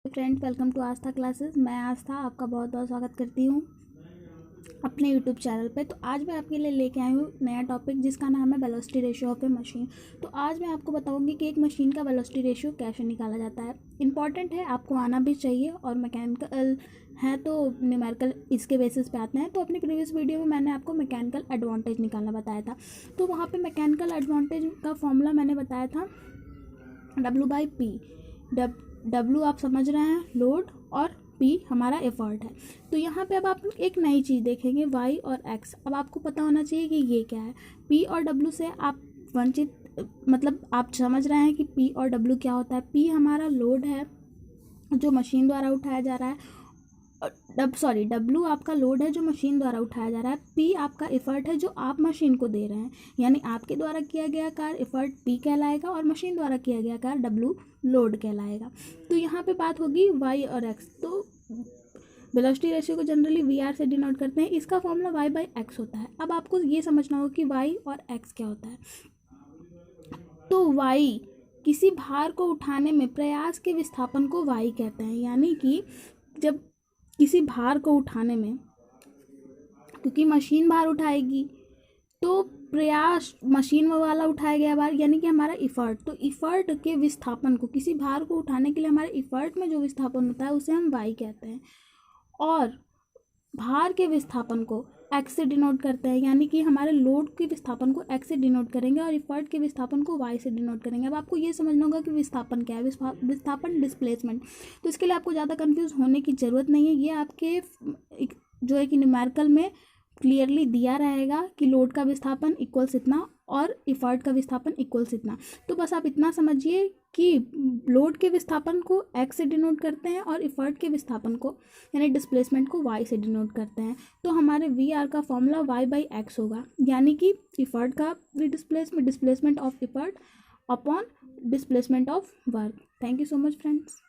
Friends, welcome to Aastha classes. मैं आस्था आपका बहुत बहुत स्वागत करती हूँ अपने यूट्यूब चैनल पे। तो आज मैं आपके लिए लेके आई हूँ नया टॉपिक जिसका नाम है velocity ratio of A machine. तो आज मैं आपको बताऊँगी कि एक मशीन का वेलोसिटी रेशियो कैसे निकाला जाता है। इंपॉर्टेंट है, आपको आना भी चाहिए, और मैकेनिकल है तो न्यूमेरिकल इसके बेसिस पे आते हैं। तो अपनी प्रीवियस वीडियो में मैंने आपको मैकेनिकल एडवांटेज निकालना बताया था। तो वहाँ पर मैकेनिकल एडवांटेज का फॉर्मूला मैंने बताया था W/P। W आप समझ रहे हैं लोड, और P हमारा एफर्ट है। तो यहाँ पे अब आप एक नई चीज़ देखेंगे, Y और X। अब आपको पता होना चाहिए कि ये क्या है। P और W से आप वंचित, मतलब आप समझ रहे हैं कि P और W क्या होता है। P हमारा लोड है जो मशीन द्वारा उठाया जा रहा है, W आपका लोड है जो मशीन द्वारा उठाया जा रहा है। P आपका एफर्ट है जो आप मशीन को दे रहे हैं, यानी आपके द्वारा किया गया कार्य एफर्ट P कहलाएगा और मशीन द्वारा किया गया कार्य W लोड कहलाएगा। तो यहाँ पे बात होगी Y और X। तो वेलोसिटी रेशियो को जनरली VR से डिनोट करते हैं। इसका फॉर्मूला Y/X होता है। अब आपको ये समझना होगा कि Y और X क्या होता है। तो Y किसी भार को उठाने में प्रयास के विस्थापन को Y कहते हैं, यानी कि जब किसी भार को उठाने में, क्योंकि मशीन भार उठाएगी तो प्रयास मशीन वाला उठाया गया भार, यानी कि हमारा इफर्ट। तो इफर्ट के विस्थापन को, किसी भार को उठाने के लिए हमारे इफर्ट में जो विस्थापन होता है उसे हम वाई कहते हैं, और भार के विस्थापन को एक्स से डिनोट करते हैं, यानी कि हमारे लोड के विस्थापन को एक्स से डिनोट करेंगे और इफर्ट के विस्थापन को वाई से डिनोट करेंगे। अब आपको ये समझना होगा कि विस्थापन क्या है। विस्थापन डिस्प्लेसमेंट। तो इसके लिए आपको ज़्यादा कंफ्यूज होने की ज़रूरत नहीं है। ये आपके जो है कि न्यूमेरिकल में क्लियरली दिया रहेगा कि लोड का विस्थापन इक्वल्स इतना और इफर्ट का विस्थापन इक्वल्स इतना। तो बस आप इतना समझिए कि लोड के विस्थापन को एक्स से डिनोट करते हैं और इफर्ट के विस्थापन को, यानी डिस्प्लेसमेंट को वाई से डिनोट करते हैं। तो हमारे वी आर का फॉर्मूला Y/X होगा, यानी कि इफर्ट का displacement of effort upon displacement of work. Thank you so much friends.